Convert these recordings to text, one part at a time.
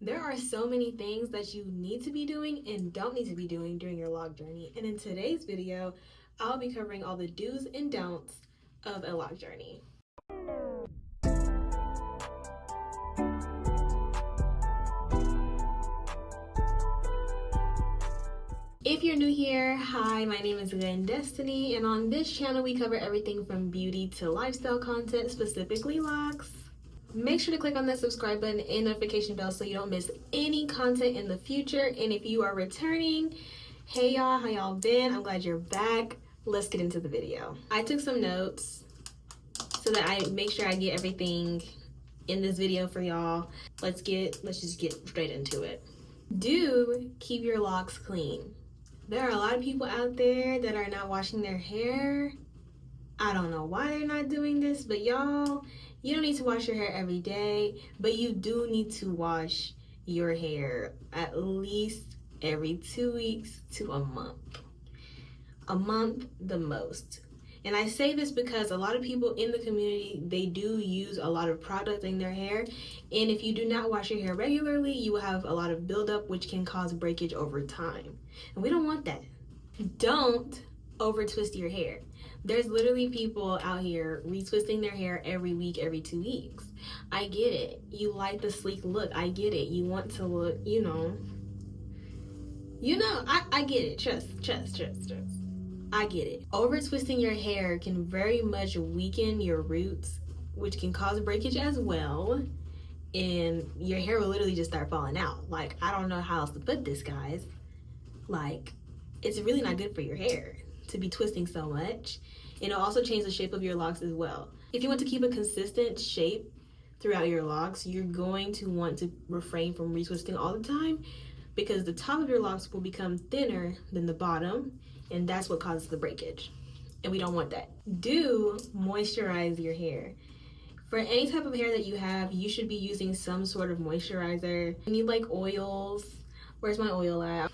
There are so many things that you need to be doing and don't need to be doing during your loc journey. And in today's video, I'll be covering all the do's and don'ts of a loc journey. If you're new here, hi, my name is Lynn Destiny, and on this channel we cover everything from beauty to lifestyle content, specifically locs. Make sure to click on that subscribe button and notification bell so you don't miss any content in the future. And if you are returning, hey y'all, how y'all been? I'm glad you're back. Let's get into the video. I took some notes so that I make sure I get everything in this video for y'all. Let's just get straight into it. Do keep your locs clean. There are a lot of people out there that are not washing their hair. I don't know why they're not doing this, but y'all, you don't need to wash your hair every day, but you do need to wash your hair at least every 2 weeks to a month. A month the most. And I say this because a lot of people in the community, they do use a lot of product in their hair. And if you do not wash your hair regularly, you will have a lot of buildup, which can cause breakage over time. And we don't want that. Don't over twist your hair. There's literally people out here retwisting their hair every week, every 2 weeks. I get it. You like the sleek look. I get it. You want to look, I get it. Trust. I get it. Over twisting your hair can very much weaken your roots, which can cause breakage as well. And your hair will literally just start falling out. Like, I don't know how else to put this, guys. Like, it's really not good for your hair to be twisting so much. And it'll also change the shape of your locs as well. If you want to keep a consistent shape throughout your locs, you're going to want to refrain from retwisting all the time, because the top of your locs will become thinner than the bottom, and that's what causes the breakage. And we don't want that. Do moisturize your hair. For any type of hair that you have, you should be using some sort of moisturizer. You need like oils. Where's my oil at?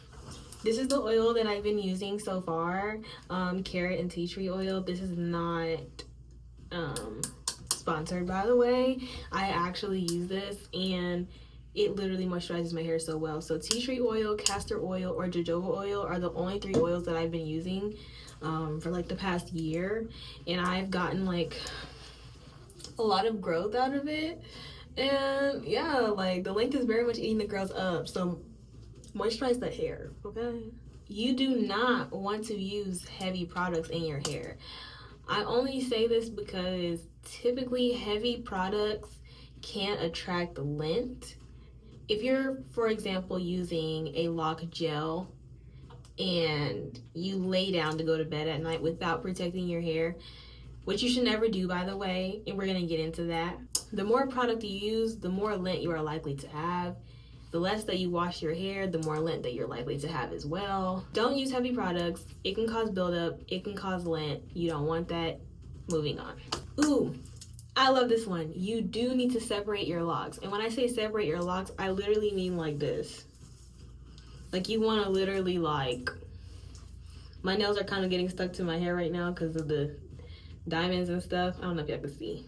This is the oil that I've been using so far, carrot and tea tree oil. This is not sponsored, by the way. I actually use this and it literally moisturizes my hair so well. So tea tree oil, castor oil, or jojoba oil are the only 3 oils that I've been using for like the past year. And I've gotten like a lot of growth out of it. And yeah, like the length is very much eating the girls up. So moisturize the hair, okay? You do not want to use heavy products in your hair. I only say this because typically heavy products can attract lint. If you're, for example, using a loc gel and you lay down to go to bed at night without protecting your hair, which you should never do, by the way, and we're gonna get into that. The more product you use, the more lint you are likely to have. The less that you wash your hair, the more lint that you're likely to have as well. Don't use heavy products. It can cause buildup. It can cause lint. You don't want that. Moving on. Ooh, I love this one. You do need to separate your locs. And when I say separate your locs, I literally mean like this. Like you want to literally like... My nails are kind of getting stuck to my hair right now because of the diamonds and stuff. I don't know if y'all can see.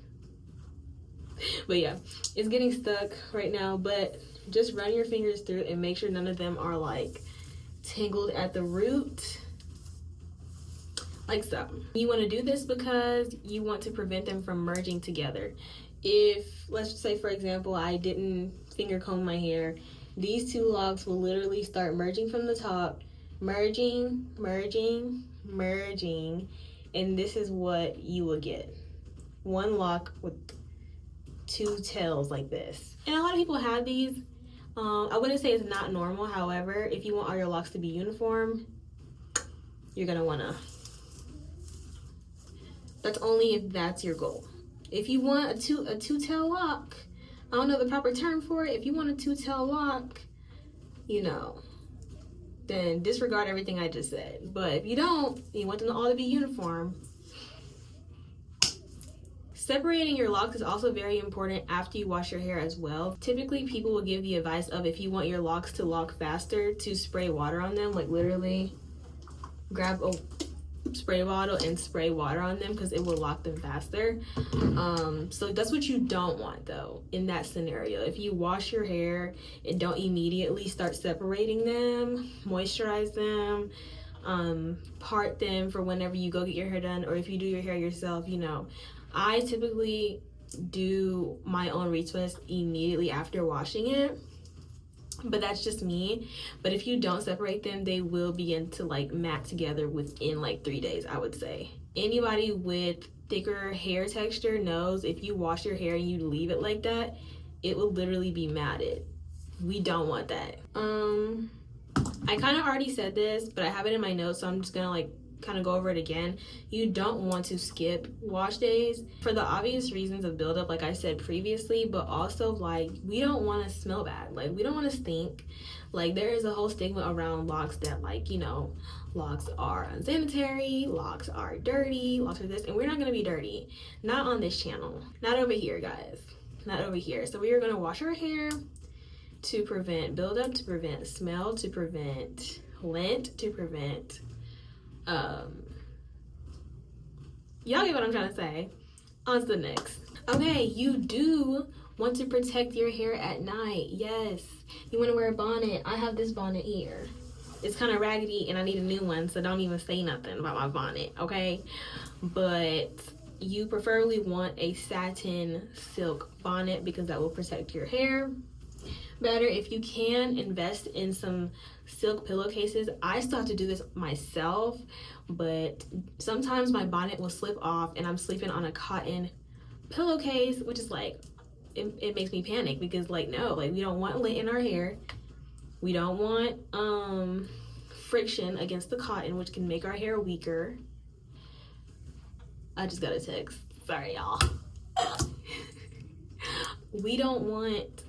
But yeah, it's getting stuck right now. But just run your fingers through it and make sure none of them are like tangled at the root, like so. You want to do this because you want to prevent them from merging together. If, let's just say for example, I didn't finger comb my hair, these 2 locs will literally start merging from the top, merging, and this is what you will get. 1 loc with 2 tails like this. And a lot of people have these. I wouldn't say it's not normal. However, if you want all your locs to be uniform, you're gonna wanna, that's only if that's your goal. If you want a two-tail loc, I don't know the proper term for it. If you want a 2-tail loc, then disregard everything I just said. But if you don't, you want them all to be uniform. Separating your locs is also very important after you wash your hair as well. Typically, people will give the advice of, if you want your locs to lock faster, to spray water on them. Like literally grab spray bottle and spray water on them because it will lock them faster. So that's what you don't want though in that scenario. If you wash your hair and don't immediately start separating them, moisturize them, part them for whenever you go get your hair done, or if you do your hair yourself, you know, I typically do my own retwist immediately after washing it, but that's just me. But if you don't separate them, they will begin to like mat together within like 3 days, I would say. Anybody with thicker hair texture knows if you wash your hair and you leave it like that, it will literally be matted. We don't want that. I kind of already said this, but I have it in my notes, so I'm just gonna like kind of go over it again. You don't want to skip wash days for the obvious reasons of buildup, like I said previously, but also like we don't want to smell bad. Like we don't want to stink. Like there is a whole stigma around locks that like, you know, locks are unsanitary, locks are dirty, locks are this, and we're not going to be dirty. Not on this channel. Not over here, guys. Not over here. So we are going to wash our hair to prevent buildup, to prevent smell, to prevent lint, to prevent y'all get what I'm trying to say. On to the next. Okay, you do want to protect your hair at night. Yes, you want to wear a bonnet. I have this bonnet here. It's kind of raggedy and I need a new one, so don't even say nothing about my bonnet, okay? But you preferably want a satin silk bonnet because that will protect your hair better. If you can, invest in some silk pillowcases. I still have to do this myself, but sometimes my bonnet will slip off and I'm sleeping on a cotton pillowcase, which is like, it makes me panic because like, no, like we don't want lint in our hair. We don't want friction against the cotton, which can make our hair weaker. I just got a text. Sorry, y'all. We don't want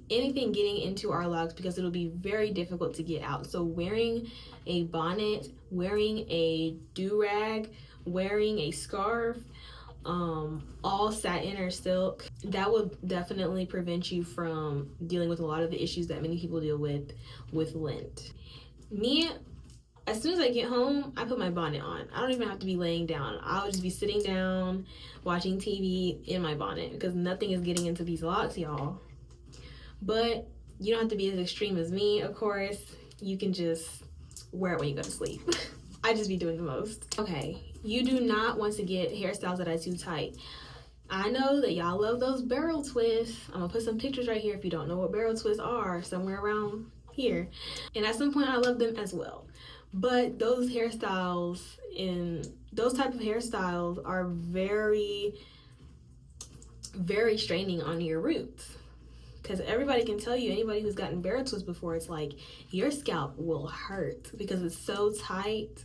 anything getting into our locks because it'll be very difficult to get out. So wearing a bonnet, wearing a do-rag, wearing a scarf, all satin or silk, that will definitely prevent you from dealing with a lot of the issues that many people deal with lint. Me, as soon as I get home, I put my bonnet on. I don't even have to be laying down. I'll just be sitting down watching TV in my bonnet because nothing is getting into these locks, y'all. But you don't have to be as extreme as me, of course. You can just wear it when you go to sleep. I just be doing the most. Okay, you do not want to get hairstyles that are too tight. I know that y'all love those barrel twists. I'm gonna put some pictures right here if you don't know what barrel twists are, somewhere around here. And at some point I love them as well. But those hairstyles, those type of hairstyles are very, very straining on your roots. Because everybody can tell you, anybody who's gotten barrel twists before, it's like your scalp will hurt because it's so tight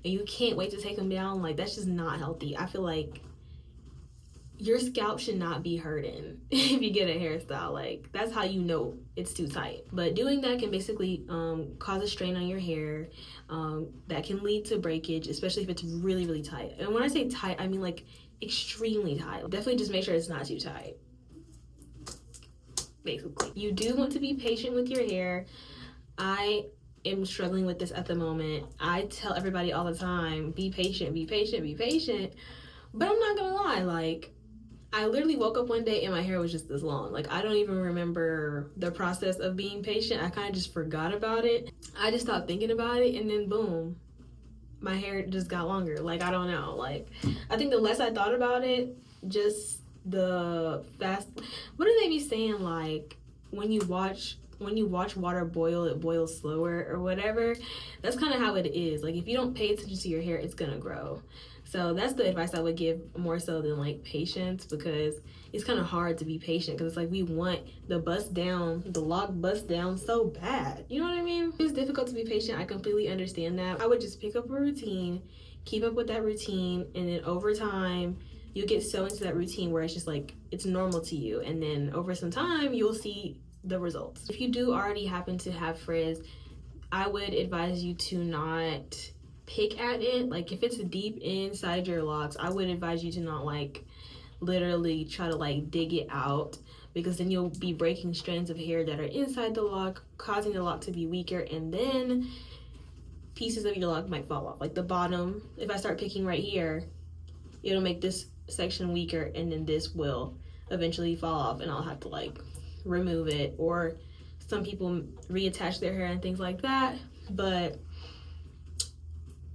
and you can't wait to take them down. Like that's just not healthy. I feel like your scalp should not be hurting if you get a hairstyle. Like that's how you know it's too tight. But doing that can basically cause a strain on your hair that can lead to breakage, especially if it's really, really tight. And when I say tight, I mean like extremely tight. Definitely just make sure it's not too tight. Basically, you do want to be patient with your hair. I am struggling with this at the moment. I tell everybody all the time, be patient, be patient, be patient. But I'm not gonna lie, like I literally woke up one day and my hair was just this long. Like I don't even remember the process of being patient. I kind of just forgot about it. I just stopped thinking about it and then boom, my hair just got longer. Like I don't know, like I think the less I thought about it, just the fast, what do they be saying, like when you watch water boil, it boils slower or whatever. That's kind of how it is. Like if you don't pay attention to your hair, it's gonna grow. So that's the advice I would give, more so than like patience, because it's kind of hard to be patient because it's like we want the lock bust down so bad, you know what I mean? It's difficult to be patient. I completely understand that. I would just pick up a routine, keep up with that routine, and then over time you get so into that routine where it's just like it's normal to you, and then over some time you'll see the results. If you do already happen to have frizz, I would advise you to not pick at it. Like if it's deep inside your locks, I would advise you to not like literally try to like dig it out, because then you'll be breaking strands of hair that are inside the lock, causing the lock to be weaker, and then pieces of your lock might fall off. Like the bottom, if I start picking right here, it'll make this section weaker, and then this will eventually fall off, and I'll have to like remove it. Or some people reattach their hair and things like that, but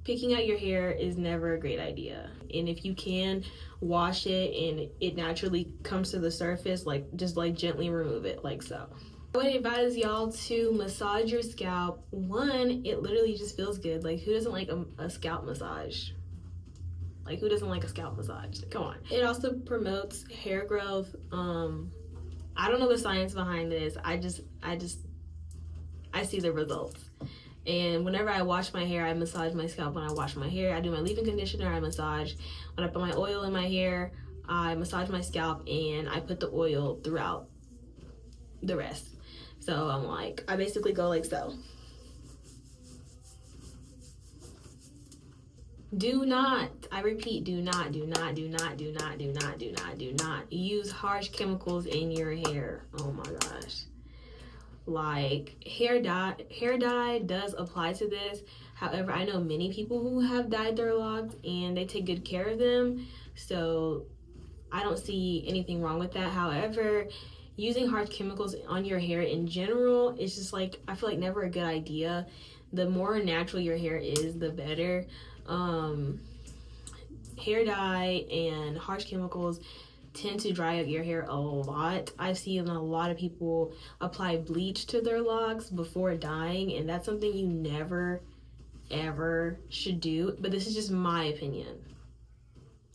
picking out your hair is never a great idea. And if you can wash it and it naturally comes to the surface, like just like gently remove it like so. I would advise y'all to massage your scalp. One, it literally just feels good. Like who doesn't like a scalp massage? Like who doesn't like a scalp massage? Come on. It also promotes hair growth. I don't know the science behind this. I see the results. And whenever I wash my hair, I massage my scalp. When I wash my hair, I do my leave-in conditioner, I massage. When I put my oil in my hair, I massage my scalp, and I put the oil throughout the rest. So I'm like, I basically go like so. Do not, I repeat, do not use harsh chemicals in your hair. Oh my gosh. Like hair dye does apply to this. However, I know many people who have dyed their locks and they take good care of them, so I don't see anything wrong with that. However, using harsh chemicals on your hair in general is just like, I feel like never a good idea. The more natural your hair is, the better. Hair dye and harsh chemicals tend to dry out your hair a lot. I've seen a lot of people apply bleach to their locks before dyeing, and that's something you never ever should do. But this is just my opinion,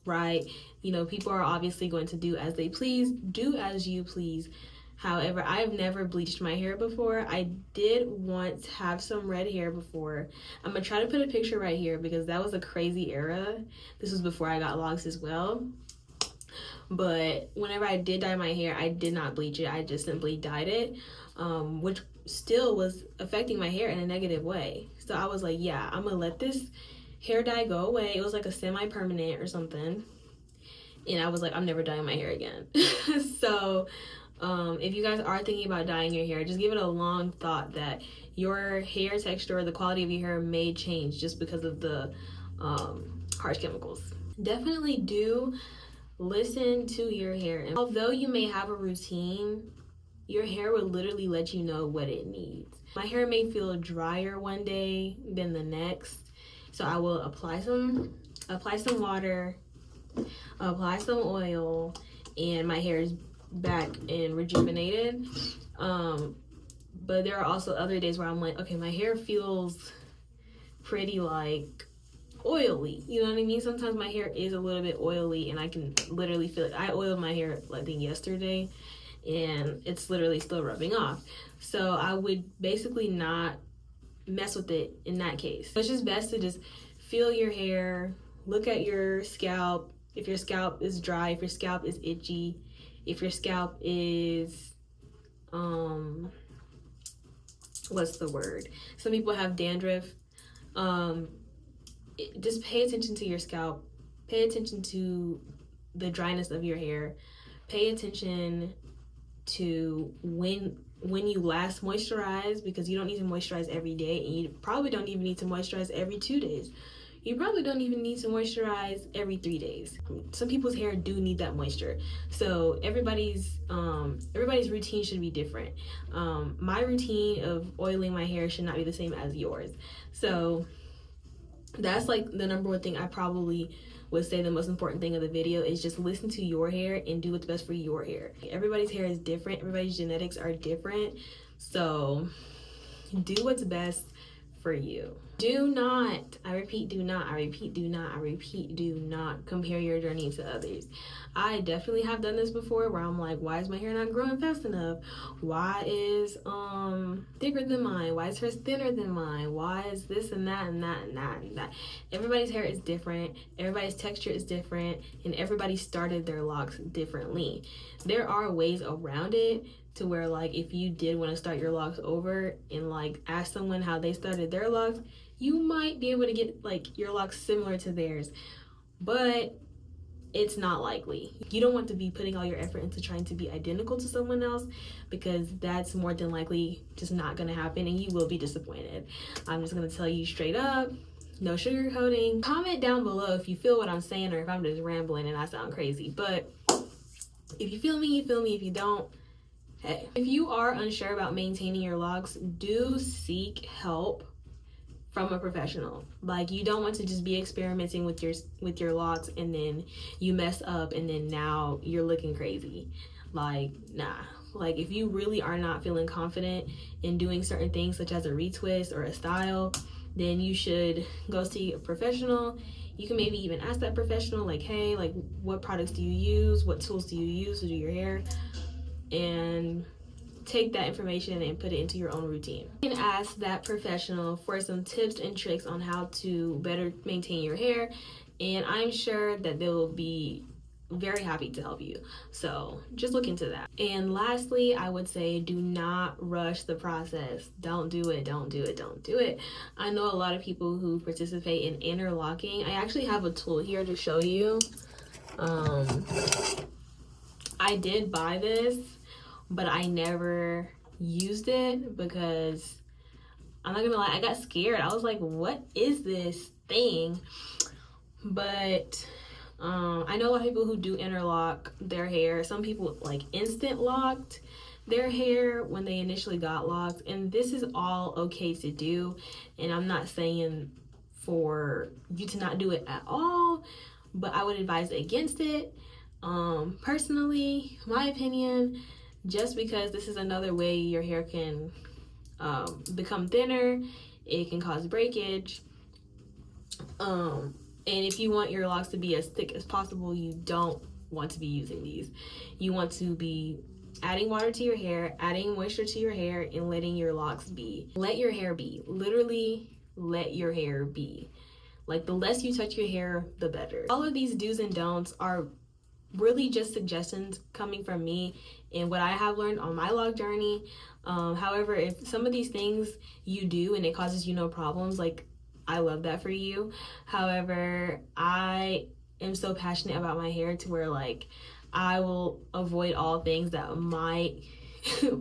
right? You know, people are obviously going to do as they please. Do as you please. However, I've never bleached my hair before. I did once have some red hair before. I'm gonna try to put a picture right here because that was a crazy era. This was before I got locks as well. But whenever I did dye my hair, I did not bleach it. I just simply dyed it, which still was affecting my hair in a negative way. So I was like, yeah, I'm gonna let this hair dye go away. It was like a semi-permanent or something. And I was like, I'm never dyeing my hair again. So if you guys are thinking about dyeing your hair, just give it a long thought that your hair texture or the quality of your hair may change just because of the harsh chemicals. Definitely do listen to your hair. And although you may have a routine, your hair will literally let you know what it needs. My hair may feel drier one day than the next, so I will apply some water, apply some oil, and my hair is back and rejuvenated. But there are also other days where I'm like, okay, my hair feels pretty like oily, you know what I mean? Sometimes my hair is a little bit oily and I can literally feel it. I oiled my hair I think yesterday and it's literally still rubbing off. So I would basically not mess with it in that case. It's just best to just feel your hair, look at your scalp. If your scalp is dry, if your scalp is itchy, if your scalp is what's the word? Some people have dandruff. Just pay attention to your scalp. Pay attention to the dryness of your hair. Pay attention to when you last moisturize, because you don't need to moisturize every day, and you probably don't even need to moisturize every 2 days. You probably don't even need to moisturize every 3 days. Some people's hair do need that moisture. So everybody's routine should be different. My routine of oiling my hair should not be the same as yours. So that's like the number one thing I probably would say the most important thing of the video is just listen to your hair and do what's best for your hair. Everybody's hair is different. Everybody's genetics are different. So do what's best for you. Do not, I repeat, do not compare your journey to others. I definitely have done this before where I'm like, why is my hair not growing fast enough? Why is thicker than mine? Why is hers thinner than mine? Why is this and that and that and that and that? Everybody's hair is different. Everybody's texture is different, and everybody started their locks differently. There are ways around it to where, like, if you did want to start your locks over and like ask someone how they started their locks, you might be able to get like your locks similar to theirs. But it's not likely. You don't want to be putting all your effort into trying to be identical to someone else, because that's more than likely just not going to happen and you will be disappointed. I'm just going to tell you straight up, no sugarcoating. Comment down below if you feel what I'm saying or if I'm just rambling and I sound crazy. But if you feel me, you feel me. If you don't, hey. If you are unsure about maintaining your locks, do seek help from a professional. Like, you don't want to just be experimenting with your locks and then you mess up and then now you're looking crazy. Like, nah. Like, if you really are not feeling confident in doing certain things such as a retwist or a style, then you should go see a professional. You can maybe even ask that professional, like, hey, like, what products do you use? What tools do you use to do your hair? And take that information and put it into your own routine. You can ask that professional for some tips and tricks on how to better maintain your hair, and I'm sure that they will be very happy to help you. So just look into that. And lastly, I would say do not rush the process. Don't do it, don't do it, don't do it. I know a lot of people who participate in interlocking. I actually have a tool here to show you. I did buy this, but I never used it because, I'm not gonna lie, I got scared. I was like, what is this thing? But I know a lot of people who do interlock their hair. Some people like instant locked their hair when they initially got locked, and this is all okay to do, and I'm not saying for you to not do it at all, but I would advise against it. Personally, my opinion, just because this is another way your hair can become thinner, it can cause breakage, and if you want your locks to be as thick as possible, you don't want to be using these. You want to be adding water to your hair, adding moisture to your hair, and letting your locks be. Let your hair be. Literally, let your hair be. Like, the less you touch your hair, the better. All of these do's and don'ts are really just suggestions coming from me and what I have learned on my log journey. However, if some of these things you do and it causes you no problems, like, I love that for you. However, I am so passionate about my hair to where, like, I will avoid all things that might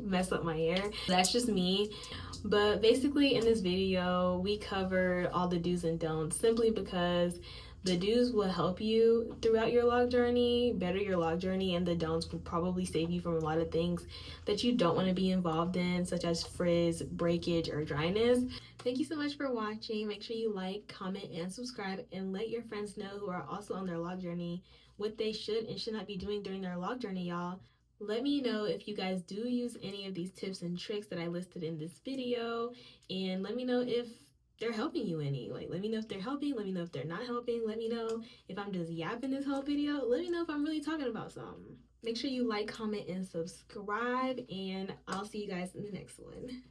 mess up my hair. That's just me. But basically, in this video, we covered all the do's and don'ts simply because the do's will help you throughout your log journey, better your log journey, and the don'ts will probably save you from a lot of things that you don't want to be involved in, such as frizz, breakage, or dryness. Thank you so much for watching. Make sure you like, comment, and subscribe, and let your friends know who are also on their log journey what they should and should not be doing during their log journey, y'all. Let me know if you guys do use any of these tips and tricks that I listed in this video, and let me know if they're helping you any. Like, let me know if they're helping, let me know if they're not helping, let me know if I'm just yapping this whole video, let me know if I'm really talking about something. Make sure you like, comment, and subscribe, and I'll see you guys in the next one.